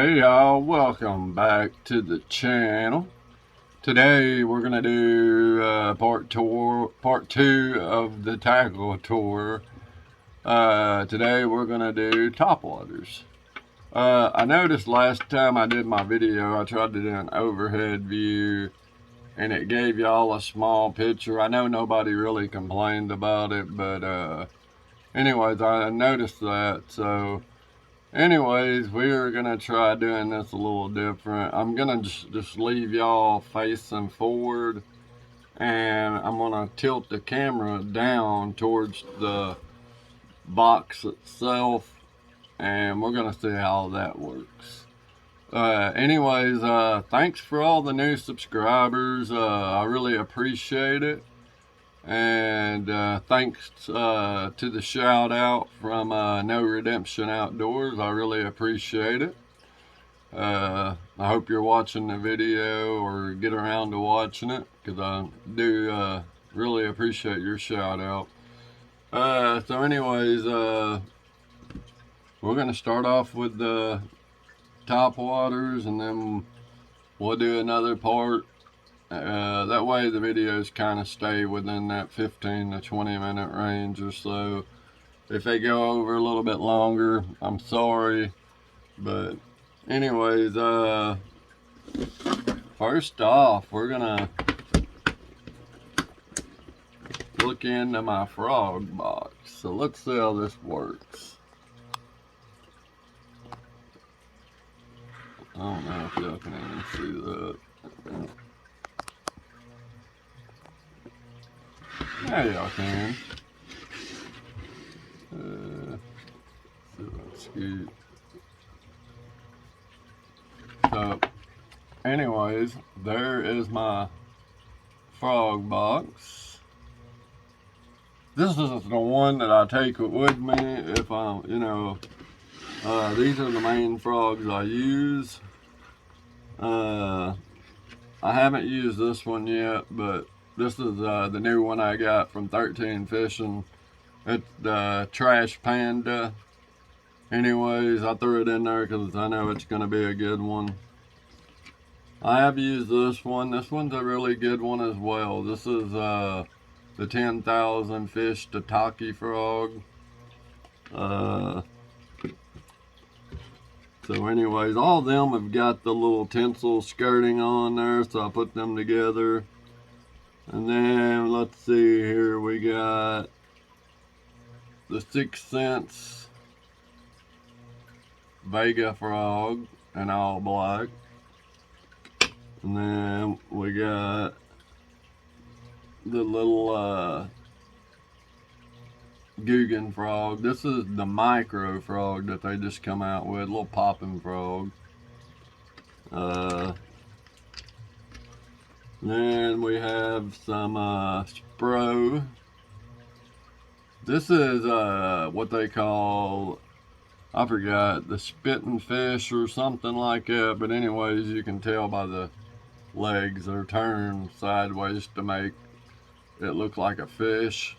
Hey y'all, welcome back to the channel. Today we're gonna do part two of the tackle tour. Today we're gonna do topwaters. I noticed last time I did my video, I tried to do an overhead view, and it gave y'all a small picture. I know nobody really complained about it, but anyways, I noticed that. So anyways, we are gonna try doing this a little different. I'm gonna just leave y'all facing forward, and I'm gonna tilt the camera down towards the box itself, and we're gonna see how that works. Anyways, thanks for all the new subscribers. I really appreciate it. And thanks to the shout out from No Redemption Outdoors. I really appreciate it. I hope you're watching the video or get around to watching it, because I do really appreciate your shout out. So anyways, we're going to start off with the top waters, and then we'll do another part. That way the videos kind of stay within that 15 to 20 minute range or so. If they go over a little bit longer, I'm sorry. But anyways, first off, we're gonna look into my frog box. So let's see how this works. I don't know if y'all can even see that. Yeah, y'all can. That's good. So, anyways, there is my frog box. This is the one that I take with me if I'm, these are the main frogs I use. I haven't used this one yet, but this is the new one I got from 13 Fishing. It's the Trash Panda. Anyways, I threw it in there because I know it's going to be a good one. I have used this one. This one's a really good one as well. This is the 10,000 Fish Tataki frog. So anyways, all of them have got the little tinsel skirting on there, so I put them together. And then let's see here, we got the 6 Sense Vega frog and all black. And then we got the little Guggen frog. This is the micro frog that they just come out with, little popping frog. Then we have some Spro. This is what they call, I forgot, the spitting fish or something like that. But anyways, you can tell by the legs are turned sideways to make it look like a fish.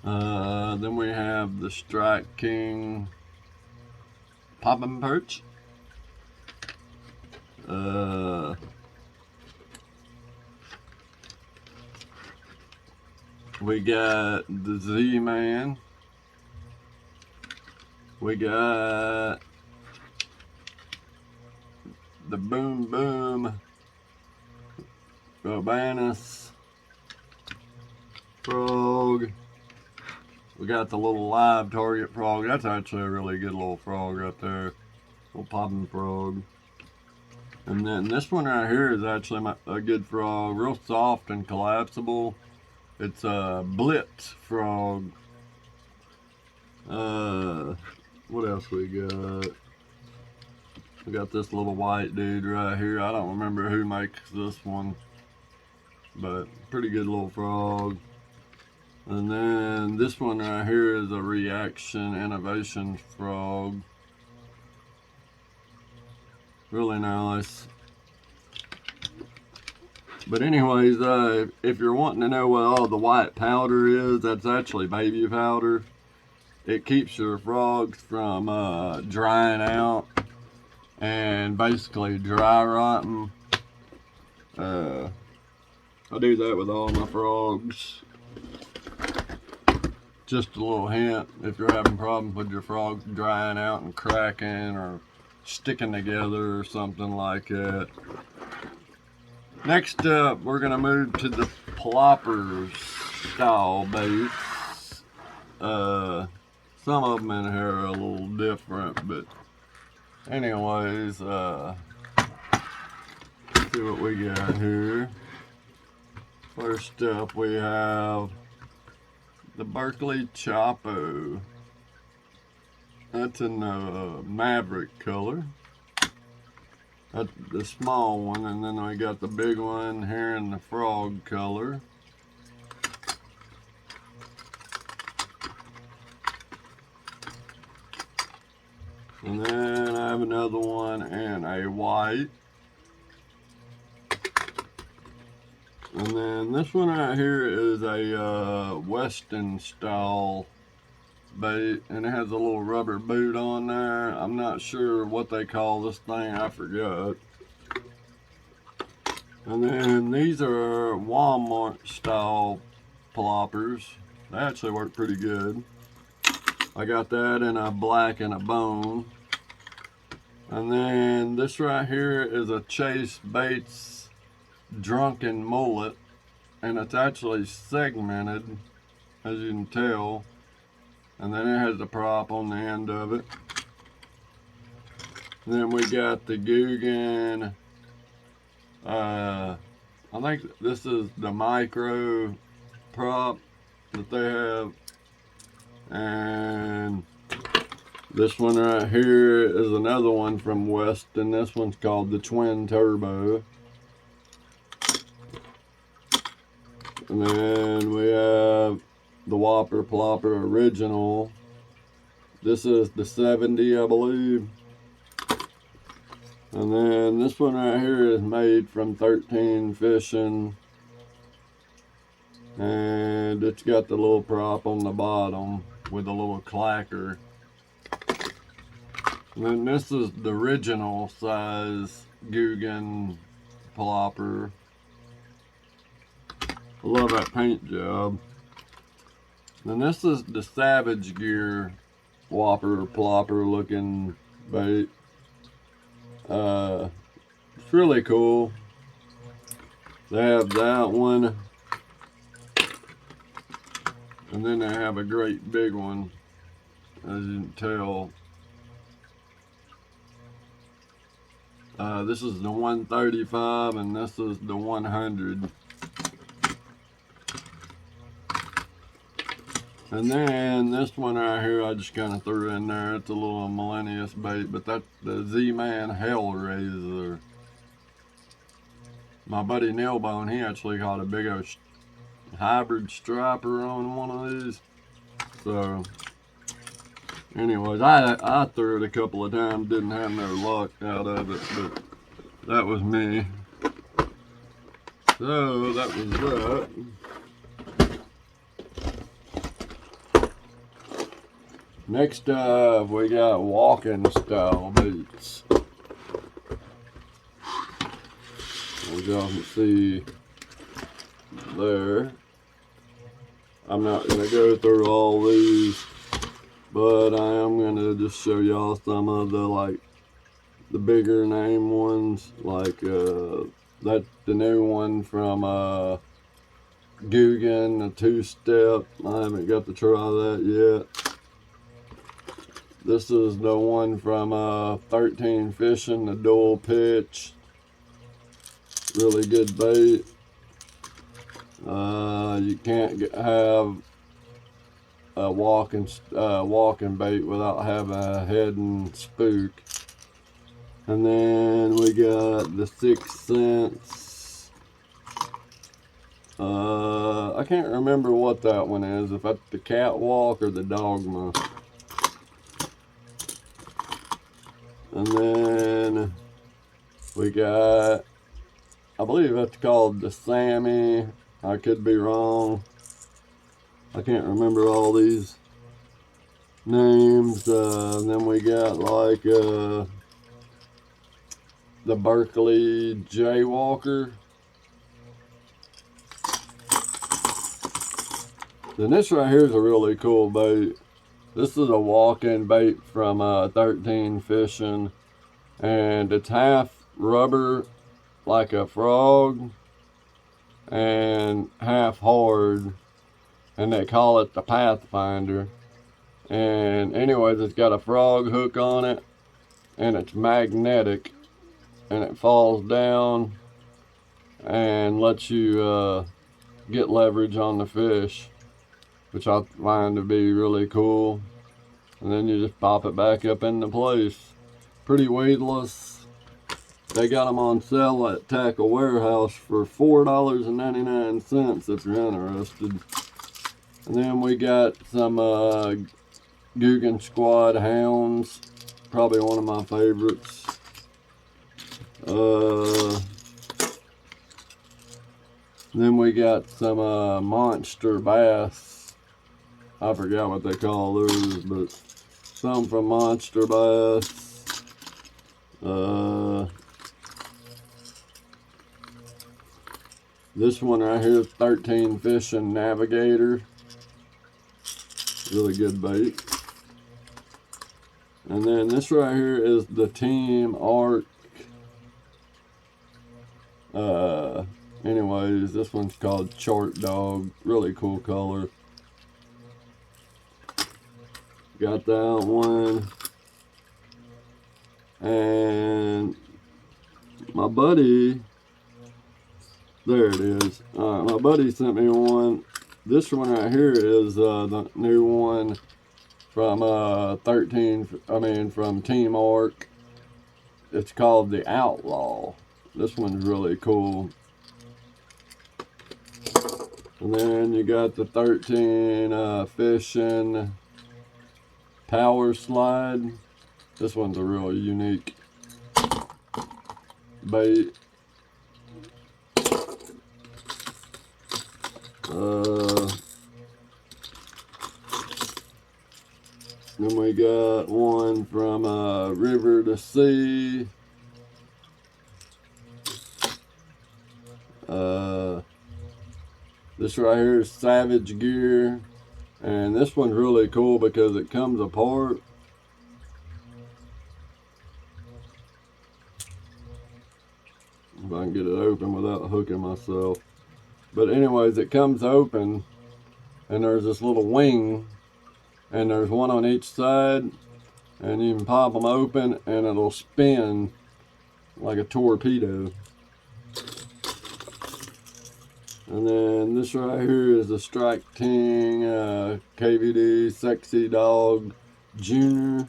Then we have the Strike King popping perch. We got the Z-Man. We got the Boom Boom Robanus frog. We got the little live target frog. That's actually a really good little frog right there. Little popping frog. And then this one right here is actually a good frog. Real soft and collapsible. It's a Blitz frog. What else we got? We got this little white dude right here. I don't remember who makes this one, but pretty good little frog. And then this one right here is a Reaction Innovation frog. Really nice. But anyways, if you're wanting to know what all the white powder is, that's actually baby powder. It keeps your frogs from drying out and basically dry rot them. I do that with all my frogs. Just a little hint, if you're having problems with your frogs drying out and cracking or sticking together or something like that. Next up, we're going to move to the Ploppers style baits. Some of them in here are a little different, but anyways, see what we got here. First up, we have the Berkeley Chopo. That's in the Maverick color. That's the small one, and then we got the big one here in the frog color. And then I have another one in a white. And then this one right here is a Western style bait, and it has a little rubber boot on there. I'm not sure what they call this thing, I forgot. And then these are Walmart style ploppers. They actually work pretty good. I got that in a black and a bone. And then this right here is a Chase Baits Drunken Mullet, and it's actually segmented, as you can tell. And then it has a prop on the end of it. And then we got the Guggen. I think this is the micro prop that they have. And this one right here is another one from Weston. This one's called the Twin Turbo. And then we have the Whopper Plopper Original. This is the 70, I believe. And then this one right here is made from 13 Fishing. And it's got the little prop on the bottom with a little clacker. And then this is the original size Guggen Plopper. I love that paint job. And this is the Savage Gear Whopper Plopper looking bait. It's really cool. They have that one. And then they have a great big one, as you can tell. This is the 135 and this is the 100. And then this one right here, I just kind of threw in there. It's a little Millennius bait, but that's the Z-Man Hellraiser. My buddy Nailbone, he actually caught a big old hybrid striper on one of these. So, anyways, I threw it a couple of times, didn't have no luck out of it, but that was me. So, that was that. Next up, we got walking style baits. As y'all can see there. I'm not going to go through all these, but I am going to just show y'all some of the the bigger name ones. Like that's the new one from Guggen, the 2-step. I haven't got to try that yet. This is the one from 13 Fishing, the dual pitch. Really good bait. You can't have a walking bait without having a head and spook. And then we got the 6th Sense. I can't remember what that one is, if that's the Catwalk or the Dogma. And then we got, I believe that's called the Sammy. I could be wrong. I can't remember all these names. And then we got the Berkeley Jaywalker. Then this right here is a really cool bait. This is a walk-in bait from 13 Fishing, and it's half rubber like a frog and half hard, and they call it the Pathfinder. And anyways, it's got a frog hook on it, and it's magnetic, and it falls down and lets you get leverage on the fish, which I find to be really cool. And then you just pop it back up into place. Pretty weightless. They got them on sale at Tackle Warehouse for $4.99 if you're interested. And then we got some Guggen Squad Hounds, probably one of my favorites. Then we got some monster bass. I forgot what they call those, but some from Monster Bass. This one right here, 13 Fishing Navigator. Really good bait. And then this right here is the Team Arc. Anyways, this one's called Chart Dog. Really cool color. Got that one. And my buddy, there it is. My buddy sent me one. This one right here is the new one from from Team Arc. It's called the Outlaw. This one's really cool. And then you got the 13 Fishing Power Slide. This one's a real unique bait. Then we got one from River to Sea. This right here is Savage Gear, and this one's really cool because it comes apart. If I can get it open without hooking myself. But anyways, it comes open, and there's this little wing, and there's one on each side, and you can pop them open, and it'll spin like a torpedo. And then this right here is the Strike King KVD Sexy Dog Junior.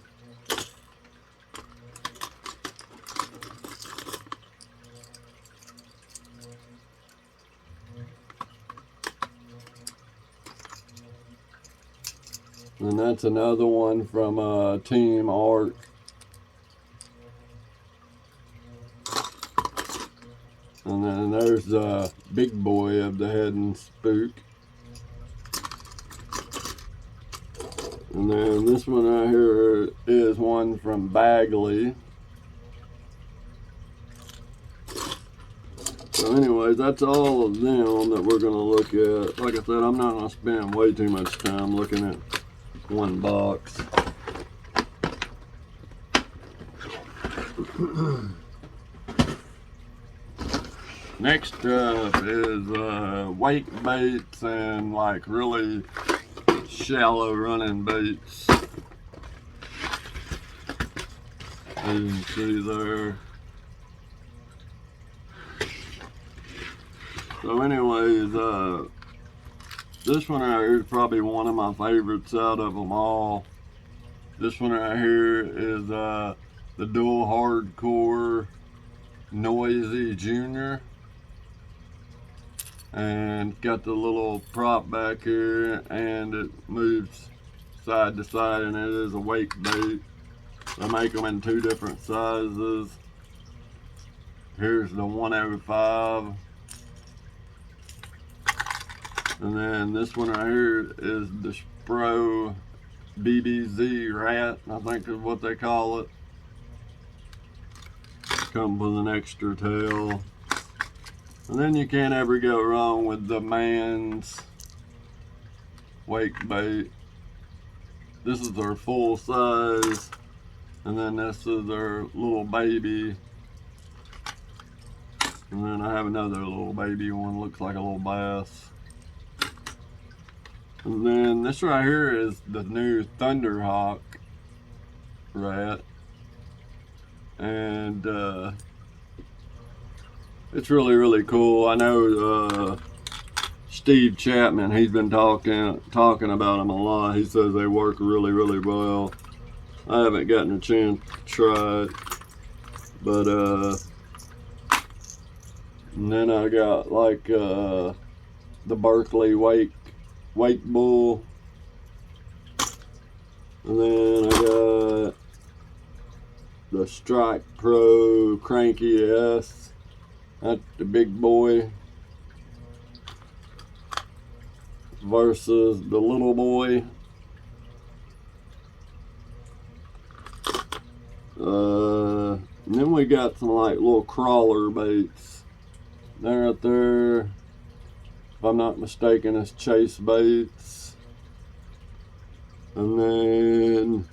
And that's another one from Team Arc. And then there's the big boy of the Head and Spook. And then this one right here is one from Bagley. So anyways, that's all of them that we're going to look at. Like I said, I'm not going to spend way too much time looking at one box. Next up is wake baits and like really shallow running baits. As you can see there. So anyways, this one right here is probably one of my favorites out of them all. This one right here is the Dual Hardcore Noisy Junior. And got the little prop back here, and it moves side to side, and it is a wake bait. I make them in two different sizes. Here's the 105. And then this one right here is the Spro BBZ Rat, I think is what they call it. Comes with an extra tail. And then you can't ever go wrong with the man's wake bait. This is their full size, and then this is their little baby. And then I have another little baby one, looks like a little bass. And then this right here is the new Thunderhawk rat. And it's really cool. I know Steve Chapman, he's been talking about them a lot. He says they work really well. I haven't gotten a chance to try it, but and then I got like the Berkeley Wake Bull, and then I got the Strike Pro Cranky S. That's the big boy versus the little boy. And then we got some like little crawler baits. They're out there, if I'm not mistaken, it's chase baits. And then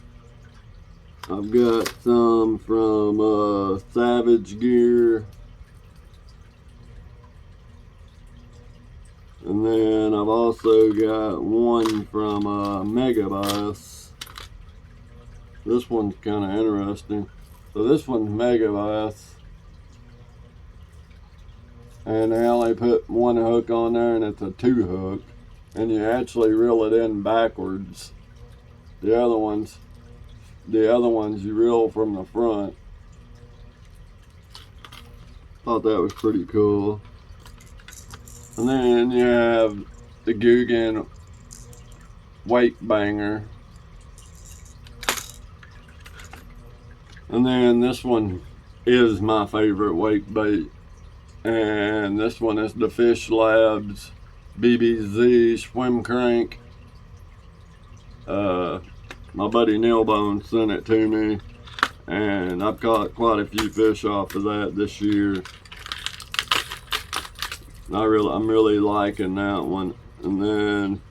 I've got some from Savage Gear. And then I've also got one from Megabass. This one's kind of interesting. So this one's Megabass. And they only put one hook on there, and it's a 2 hook. And you actually reel it in backwards. The other ones you reel from the front. Thought that was pretty cool. And then you have the Guggen Wake Banger. And then this one is my favorite wake bait. And this one is the Fish Labs BBZ Swim Crank. My buddy Nailbone sent it to me, and I've caught quite a few fish off of that this year. I'm really liking that one. And then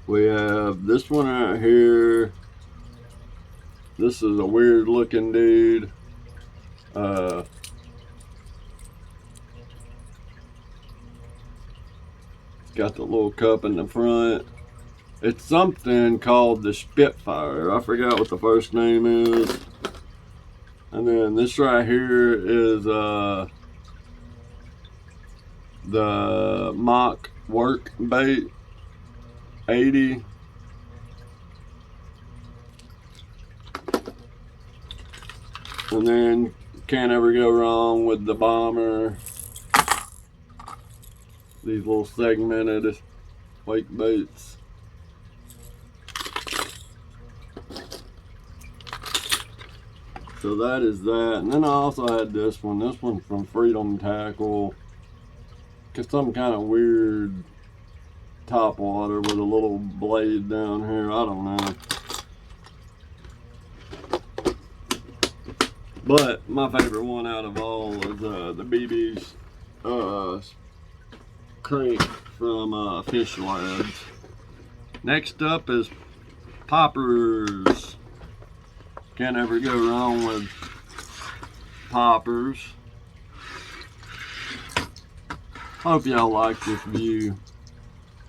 we have this one right here. This is a weird looking dude. Got the little cup in the front. It's something called the Spitfire. I forgot what the first name is. And then this right here is the Mock Work Bait 80. And then can't ever go wrong with the Bomber. These little segmented wake baits. So that is that. And then I also had this one. This one's from Freedom Tackle. Just some kind of weird top water with a little blade down here. I don't know. But my favorite one out of all is the BB's crank from Fish Labs. Next up is Ploppers. Can't ever go wrong with poppers. Hope y'all like this view,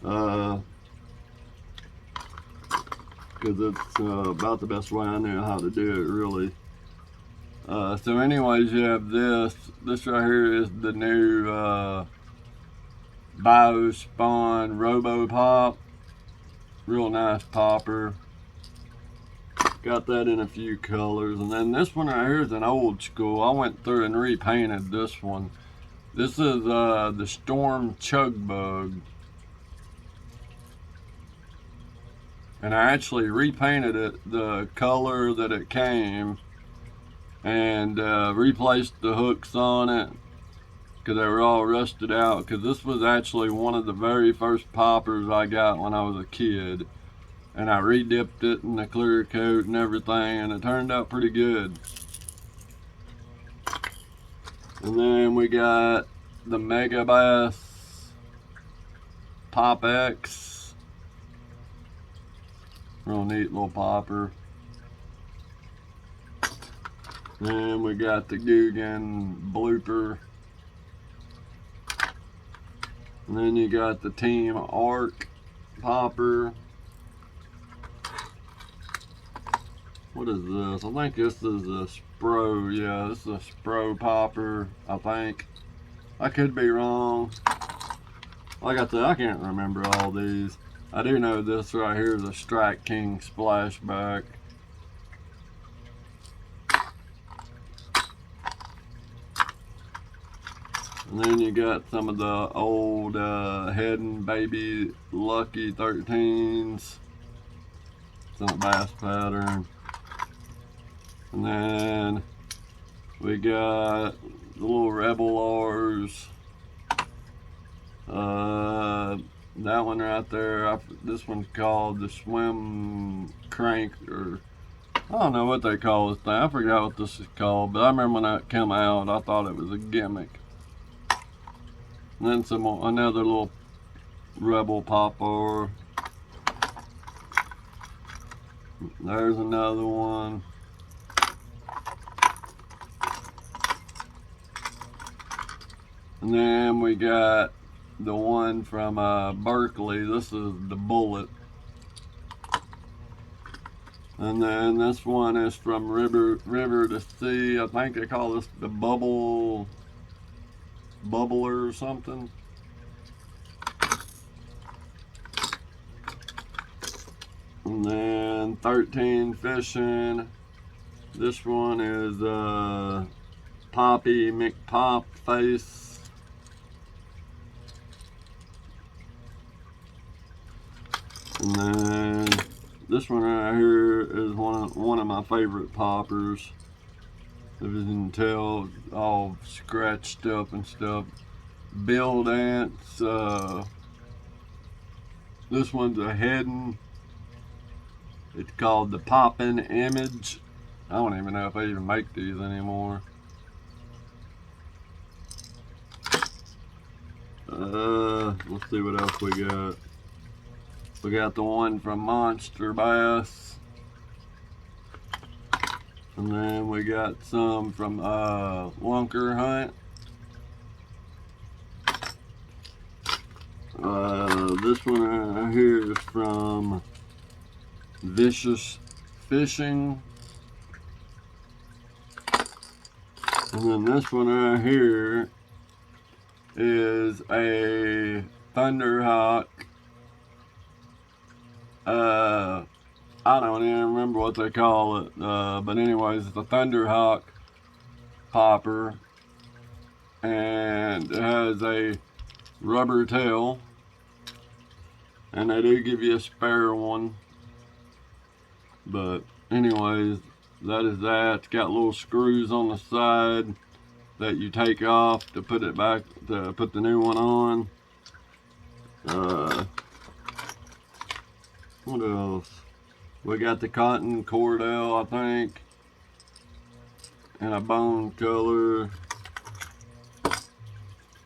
because it's about the best way I know how to do it, really. So anyways, you have this right here is the new Biospawn Robopop. Real nice popper. Got that in a few colors. And then this one right here is an old school. I went through and repainted this one. This is the Storm Chug Bug. And I actually repainted it the color that it came, and replaced the hooks on it because they were all rusted out, because this was actually one of the very first poppers I got when I was a kid. And I re-dipped it in the clear coat and everything, and it turned out pretty good. And then we got the Mega Bass Pop X. Real neat little popper. Then we got the Guggen Blooper. And then you got the Team Arc popper. What is this? I think this is a Spro. Yeah, this is a Spro popper, I think. I could be wrong. Like I said, I can't remember all these. I do know this right here is a Strike King Splashback. And then you got some of the old Head Baby Lucky 13s. It's in a bass pattern. And then we got the little Rebel R's. That one right there, this one's called the Swim Crank, or I don't know what they call this thing. I forgot what this is called, but I remember when that came out, I thought it was a gimmick. And then another little Rebel popper. There's another one. And then we got the one from Berkeley. This is the Bullet. And then this one is from River to Sea. I think they call this the Bubbler or something. And then 13 Fishing. This one is Poppy McPop Face. And then this one right here is one of my favorite poppers. If you can tell, all scratched up and stuff. Build Ants. This one's a Headin'. It's called the Poppin' Image. I don't even know if they even make these anymore. Let's see what else we got. We got the one from Monster Bass. And then we got some from Lunker Hunt. This one right here is from Vicious Fishing. And then this one right here is a Thunderhawk. I don't even remember what they call it, but anyways, it's a Thunderhawk popper, and it has a rubber tail, and they do give you a spare one. But anyways, that is that. It's got little screws on the side that you take off to put it back, to put the new one on. What else? We got the Cotton Cordell, I think, in a bone color.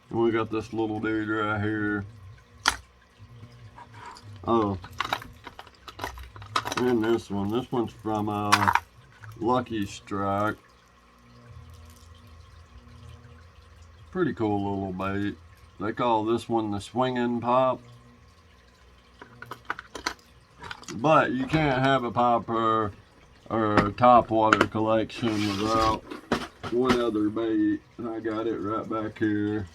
And we got this little dude right here. Oh, and this one. This one's from Lucky Strike. Pretty cool little bait. They call this one the Swinging Pop. But you can't have a popper or a topwater collection without one other bait. I got it right back here.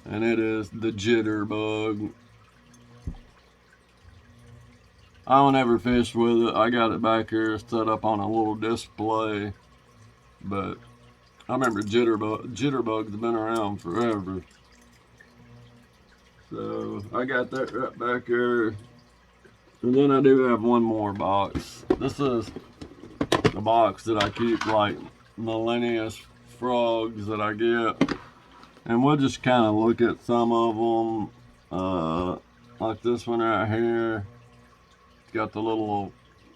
And it is the Jitterbug. I don't ever fish with it. I got it back here set up on a little display. But I remember Jitterbug's been around forever. So I got that right back here. And then I do have one more box. This is the box that I keep like Millennius frogs that I get. And we'll just kind of look at some of them. Like this one right here. It's got the little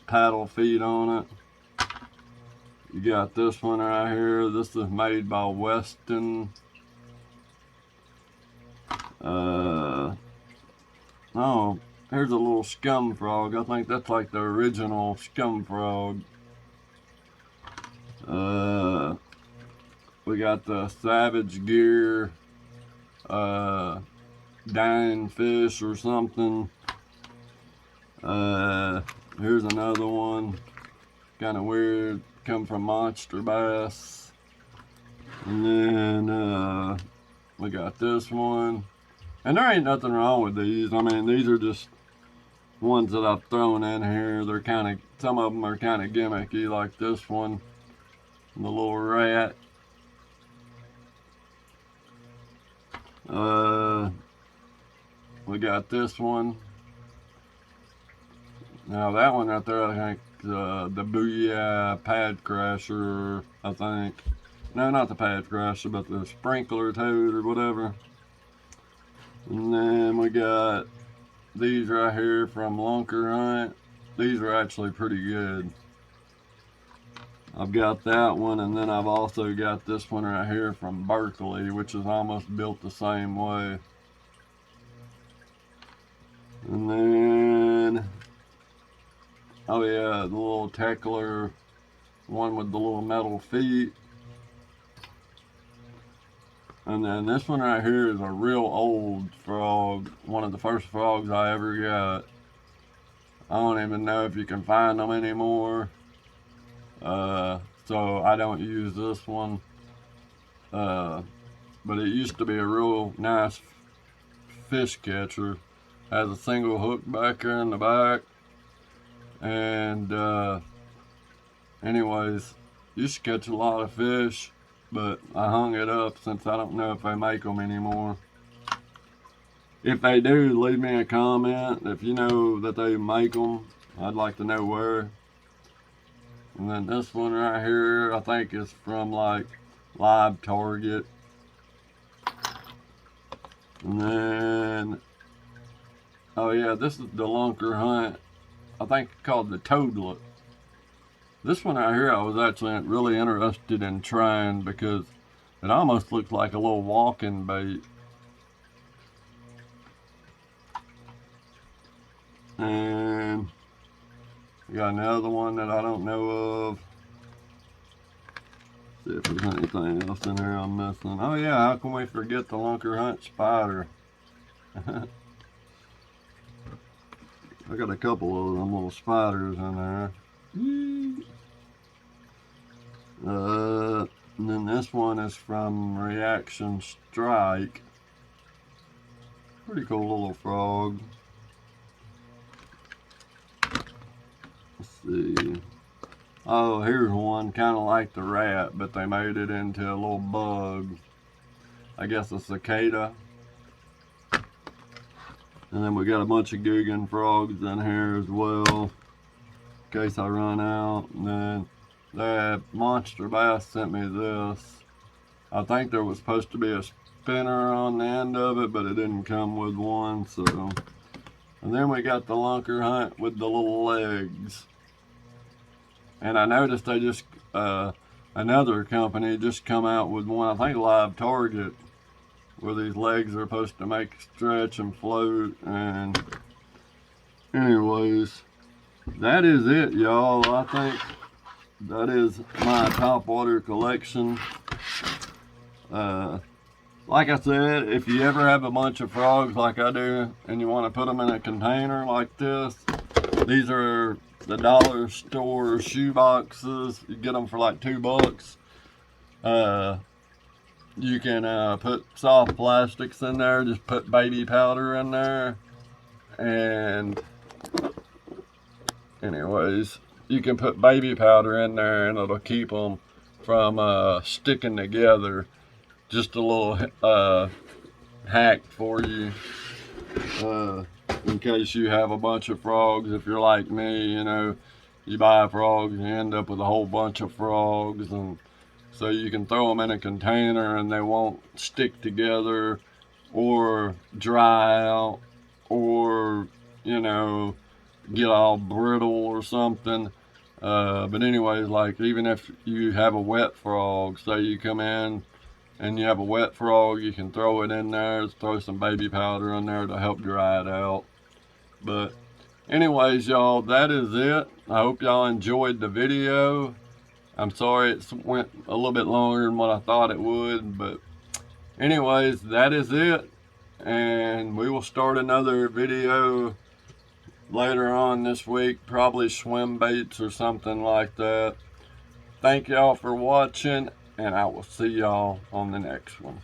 paddle feet on it. You got this one right here. This is made by Weston. Oh, here's a little scum frog. I think that's like the original scum frog. We got the Savage Gear dying fish or something. Here's another one, kind of weird, come from Monster Bass. And then we got this one, and there ain't nothing wrong with these. I mean, these are just ones that I've thrown in here. They're kind of, some of them are kind of gimmicky, like this one, the little rat. We got this one. Now that one right there, I think the Booyah Pad Crasher, I think. No, not the Pad Crasher, but the Sprinkler Toad or whatever. And then we got these right here from Lunker Hunt. These are actually pretty good. I've got that one, and then I've also got this one right here from Berkeley, which is almost built the same way. And then, oh yeah, the little Teckler one with the little metal feet. And then this one right here is a real old frog, one of the first frogs I ever got. I don't even know if you can find them anymore. So I don't use this one. But it used to be a real nice fish catcher. Has a single hook back here in the back. And anyways, used to catch a lot of fish, but I hung it up since I don't know if they make them anymore. If they do, leave me a comment. If you know that they make them, I'd like to know where. And then this one right here, I think is from like Live Target. And then, oh yeah, this is the Lunker Hunt. I think it's called the Toadlet. This one right here I was actually really interested in trying because it almost looks like a little walking bait. And we got another one that I don't know of. See if there's anything else in here I'm missing. Oh yeah, how can we forget the Lunker Hunt spider? I got a couple of them little spiders in there. And then this one is from Reaction Strike. Pretty cool little frog. Let's see. Oh, here's one kind of like the rat, but they made it into a little bug. I guess a cicada. And then we got a bunch of Guggen frogs in here as well, in case I run out. And then that Monster Bass sent me this. I think there was supposed to be a spinner on the end of it, but it didn't come with one, so. And then we got the Lunker Hunt with the little legs. And I noticed they just, another company just come out with one, I think Live Target, where these legs are supposed to make stretch and float. And anyways, that is it, y'all. I think that is my topwater collection. Like I said, if you ever have a bunch of frogs like I do and you want to put them in a container like this, these are the dollar store shoe boxes. You get them for like $2. You can put soft plastics in there, just put baby powder in there, and anyways, you can put baby powder in there and it'll keep them from sticking together. Just a little hack for you, in case you have a bunch of frogs. If you're like me, you know, you buy frogs, you end up with a whole bunch of frogs, and so you can throw them in a container and they won't stick together or dry out or, you know, get all brittle or something. But anyways, like even if you have a wet frog, say you come in and you have a wet frog, you can throw it in there, throw some baby powder in there to help dry it out. But anyways, y'all, that is it. I hope y'all enjoyed the video. I'm sorry it went a little bit longer than what I thought it would, but anyways, that is it. And we will start another video later on this week, probably swim baits or something like that. Thank y'all for watching, and I will see y'all on the next one.